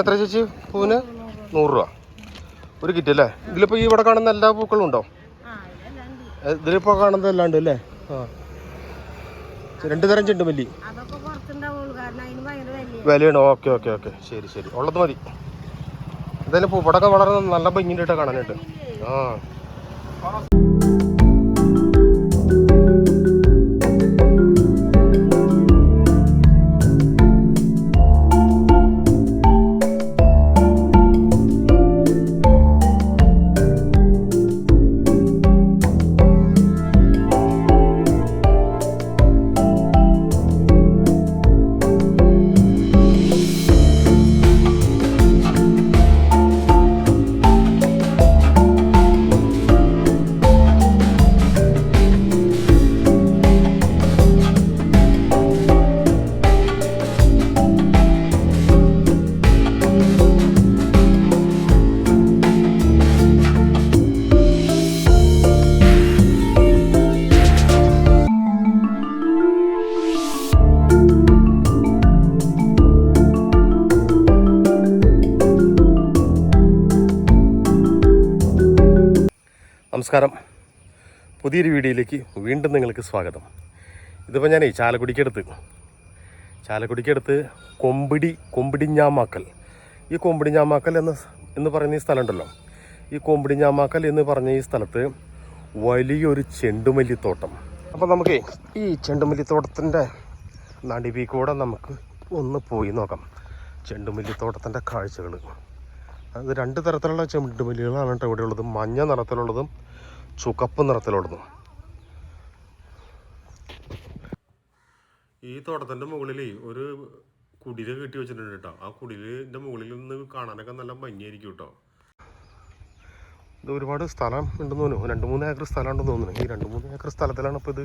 എത്ര ചേച്ചി പൂവിന്? 100 രൂപ ഒരു കിറ്റ് അല്ലേ? ഇതിലിപ്പോൾ ഈ ഇവിടെ കാണുന്ന എല്ലാ പൂക്കളും ഉണ്ടോ? ഇതിലിപ്പോൾ കാണുന്നത് എല്ലാം ഉണ്ട് അല്ലേ? ആ, 2 തരം ചെണ്ടുമല്ലി വിലയാണ്. ഓക്കെ ഓക്കെ ഓക്കെ, ശരി ശരി, ഉള്ളത് മതി. എന്തായാലും പൂപ്പടക്കം വളരെ നല്ല ഭംഗിയിട്ടാണ് കാണാനായിട്ട്. ആ, നമസ്കാരം. പുതിയൊരു വീഡിയോയിലേക്ക് വീണ്ടും നിങ്ങൾക്ക് സ്വാഗതം. ഇതിപ്പോൾ ഞാൻ ചാലക്കുടിക്കടുത്ത് കൊമ്പിടിഞ്ഞാമാക്കൽ, ഈ കൊമ്പിടിഞ്ഞാമാക്കൽ എന്ന് പറയുന്ന ഈ സ്ഥലമുണ്ടല്ലോ, ഈ കൊമ്പിടിഞ്ഞാമാക്കൽ എന്ന് പറഞ്ഞ ഈ സ്ഥലത്ത് വലിയൊരു ചെണ്ടുമല്ലിത്തോട്ടം. അപ്പോൾ നമുക്ക് ഈ ചെണ്ടുമല്ലിത്തോട്ടത്തിൻ്റെ നടുവിൽ കൂടെ നമുക്ക് ഒന്ന് പോയി നോക്കാം ചെണ്ടുമല്ലിത്തോട്ടത്തിൻ്റെ കാഴ്ചകൾ. അത് 2 തരത്തിലുള്ള ചെണ്ടുമല്ലികളാണ് കേട്ടോ ഇവിടെ ഉള്ളത്, മഞ്ഞ നിറത്തിലുള്ളതും ചുവപ്പ് നിറത്തിലുള്ളതും. ഈ തോട്ടത്തിൻ്റെ മുകളിൽ ഒരു കുടിൽ കെട്ടി വെച്ചിട്ടുണ്ട് കേട്ടോ. ആ കുടിലിൻ്റെ മുകളിൽ നിന്ന് കാണാനൊക്കെ നല്ല ഭംഗിയായിരിക്കും കേട്ടോ. ഇത് ഒരുപാട് സ്ഥലം ഉണ്ടെന്ന് തോന്നുന്നു, 2-3 ഏക്കർ സ്ഥലം ഉണ്ടെന്ന് തോന്നുന്നു. ഈ 2-3 ഏക്കർ സ്ഥലത്തിലാണ് ഇപ്പോൾ ഇത്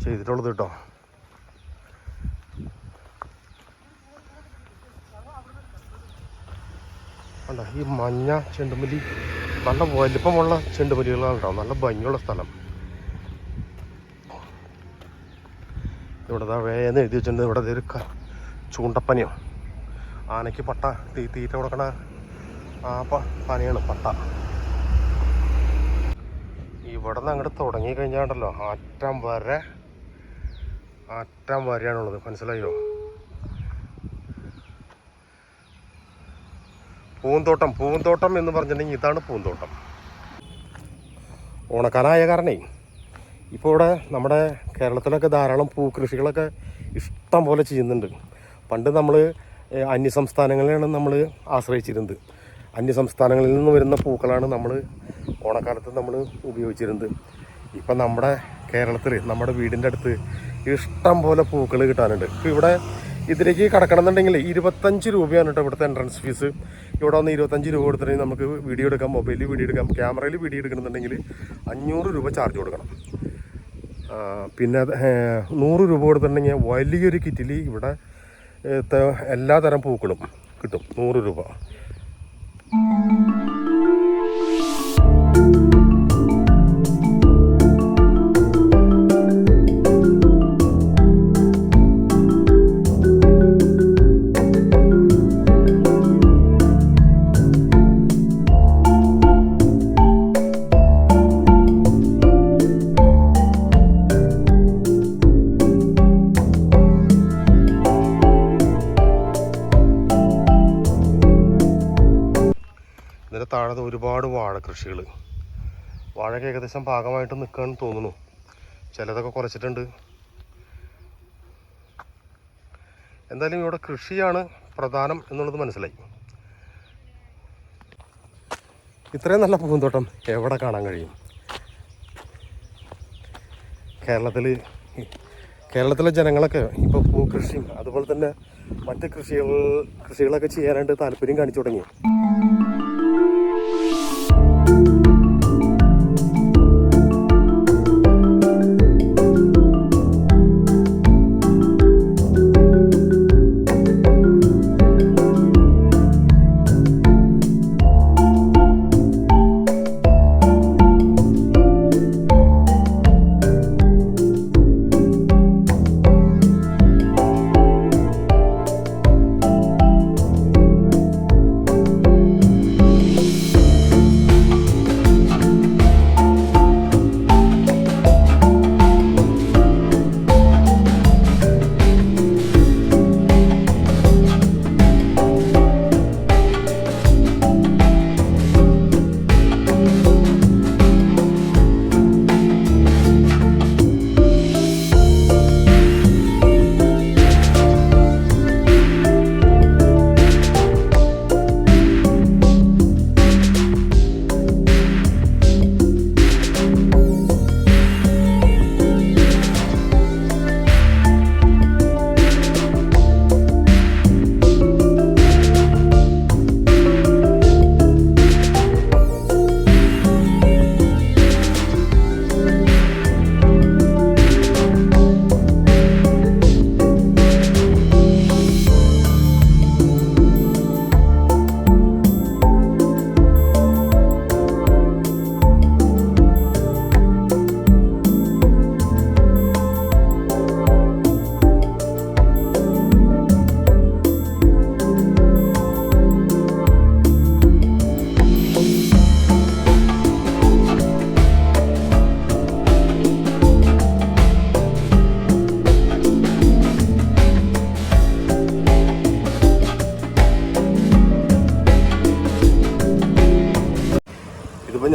ചെയ്തിട്ടുള്ളത് കേട്ടോ. അല്ല, ഈ മഞ്ഞ ചെണ്ടുമല്ലി നല്ല വലിപ്പമുള്ള ചെണ്ടുമല്ലികളാണ് കേട്ടോ, നല്ല ഭംഗിയുള്ള സ്ഥലം. ഇവിടെ വേന്ന് എഴുതി വെച്ചിട്ടുണ്ട്. ഇവിടെ ഒരു ചൂണ്ടപ്പനിയോ, ആനയ്ക്ക് പട്ട തീറ്റ കൊടുക്കണ ആ പനിയാണ് പട്ട. ഇവിടെ നിന്ന് അങ്ങോട്ട് തുടങ്ങി കഴിഞ്ഞാണ്ടല്ലോ അറ്റം വരെയാണുള്ളത്, മനസ്സിലായോ? പൂന്തോട്ടം എന്ന് പറഞ്ഞിട്ടുണ്ടെങ്കിൽ ഇതാണ് പൂന്തോട്ടം. ഓണക്കാലമായ കാരണേ ഇപ്പോൾ ഇവിടെ നമ്മുടെ കേരളത്തിലൊക്കെ ധാരാളം പൂക്കൃഷികളൊക്കെ ഇഷ്ടം പോലെ ചെയ്യുന്നുണ്ട്. പണ്ട് നമ്മൾ അന്യസംസ്ഥാനങ്ങളിലാണ് നമ്മൾ ആശ്രയിച്ചിരുന്നത്. അന്യസംസ്ഥാനങ്ങളിൽ നിന്ന് വരുന്ന പൂക്കളാണ് നമ്മൾ ഓണക്കാലത്ത് നമ്മൾ ഉപയോഗിച്ചിരുന്നത്. ഇപ്പം നമ്മുടെ കേരളത്തിൽ നമ്മുടെ വീടിൻ്റെ അടുത്ത് ഇഷ്ടം പോലെ പൂക്കൾ കിട്ടാനുണ്ട്. ഇപ്പോൾ ഇവിടെ ഇതിലേക്ക് കടക്കണമെന്നുണ്ടെങ്കിൽ 25 രൂപയാണ് കേട്ടോ ഇവിടുത്തെ എൻട്രൻസ് ഫീസ്. ഇവിടെ വന്ന് 25 രൂപ കൊടുത്തിട്ടുണ്ടെങ്കിൽ നമുക്ക് വീഡിയോ എടുക്കാം, മൊബൈലിൽ വീഡിയോ എടുക്കാം. ക്യാമറയിൽ വീഡിയോ എടുക്കണമെന്നുണ്ടെങ്കിൽ 500 രൂപ ചാർജ് കൊടുക്കണം. പിന്നെ 100 രൂപ കൊടുത്തിട്ടുണ്ടെങ്കിൽ വലിയൊരു കിറ്റിൽ ഇവിടെ എല്ലാ തരം പൂക്കളും കിട്ടും. 100 രൂപ. ഇതിൻ്റെ താഴത്ത് ഒരുപാട് വാഴക്കൃഷികൾ. വാഴയ്ക്ക് ഏകദേശം പാകമായിട്ട് നിൽക്കുകയെന്ന് തോന്നുന്നു. ചിലതൊക്കെ കുറച്ചിട്ടുണ്ട്. എന്തായാലും ഇവിടെ കൃഷിയാണ് പ്രധാനം എന്നുള്ളത് മനസ്സിലായി. ഇത്രയും നല്ല പൂന്തോട്ടം എവിടെ കാണാൻ കഴിയും? കേരളത്തിലെ ജനങ്ങളൊക്കെ ഇപ്പോൾ പൂക്കൃഷിയും അതുപോലെ തന്നെ മറ്റ് കൃഷികളൊക്കെ ചെയ്യാനായിട്ട് താല്പര്യം കാണിച്ചു തുടങ്ങി.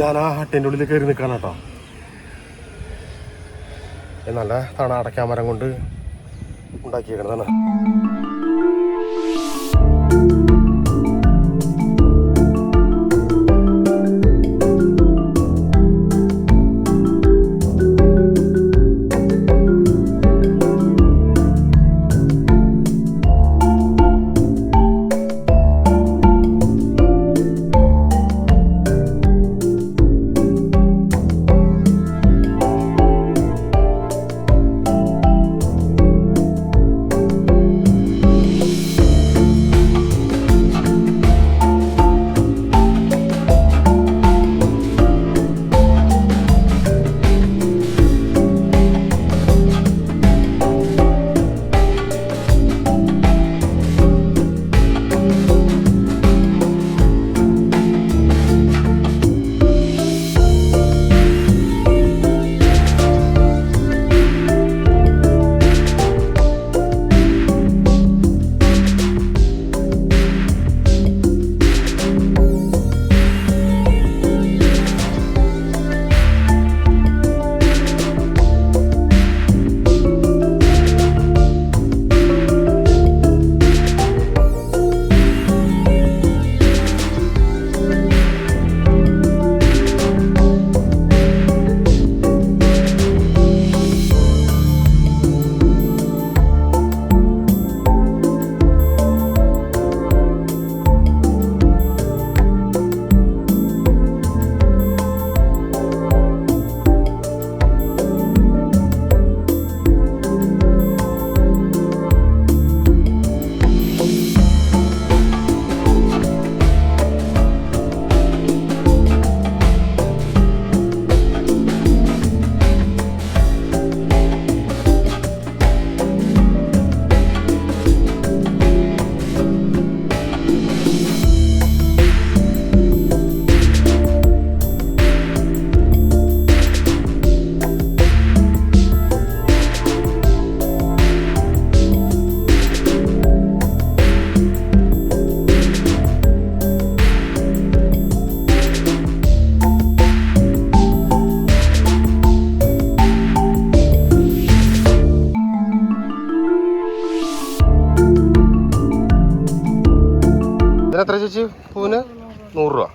ഞാൻ ആ ഹട്ടിൻ്റെ ഉള്ളിൽ കയറി നിൽക്കണം കേട്ടോ. നല്ല അടയ്ക്കാമരം കൊണ്ട് ഉണ്ടാക്കിയേക്കണതാണ്. എത്ര ചേച്ചി പൂവിന്? 100 രൂപ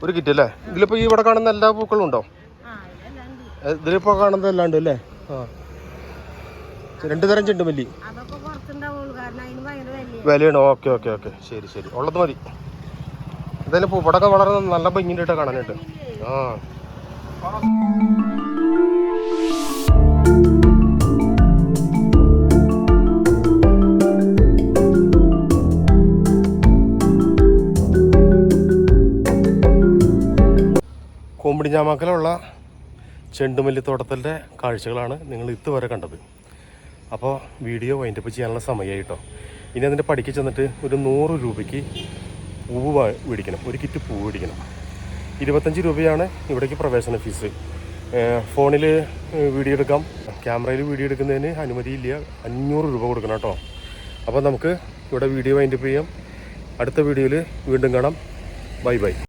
ഒരു കിറ്റ് അല്ലേ? ഇതിലിപ്പോൾ ഈ ഇവിടെ കാണുന്ന എല്ലാ പൂക്കളും ഉണ്ടോ? ഇതിലിപ്പോൾ കാണുന്നത് എല്ലാം ഉണ്ട് അല്ലേ? ആ, 2 തരം ചെണ്ടുമല്ലി വിലയാണ്. ഓക്കെ ഓക്കെ ഓക്കെ, ശരി ശരി, ഉള്ളത് മതി. എന്തായാലും പൂപ്പടക്കം വളരെ നല്ല ഭംഗിയായിട്ട് കാണാനായിട്ട്. ആ, കോമ്പിടിഞ്ഞാമക്കലുള്ള ചെണ്ടുമല്ലിത്തോട്ടത്തിൻ്റെ കാഴ്ചകളാണ് നിങ്ങൾ ഇതുവരെ കണ്ടത്. അപ്പോൾ വീഡിയോ വൈൻഡപ്പ് ചെയ്യാനുള്ള സമയമായി കേട്ടോ. ഇനി അതിൻ്റെ പടിക്ക് ചെന്നിട്ട് ഒരു 100 രൂപയ്ക്ക് പൂവ് മേടിക്കണം, ഒരു കിറ്റ് പൂവ് മേടിക്കണം. 25 രൂപയാണ് ഇവിടേക്ക് പ്രവേശന ഫീസ്. ഫോണിൽ വീഡിയോ എടുക്കാം, ക്യാമറയിൽ വീഡിയോ എടുക്കുന്നതിന് അനുമതിയില്ല, 500 രൂപ കൊടുക്കണം കേട്ടോ. അപ്പോൾ നമുക്ക് ഇവിടെ വീഡിയോ വൈൻഡപ്പ് ചെയ്യാം. അടുത്ത വീഡിയോയിൽ വീണ്ടും കാണാം. Bye bye.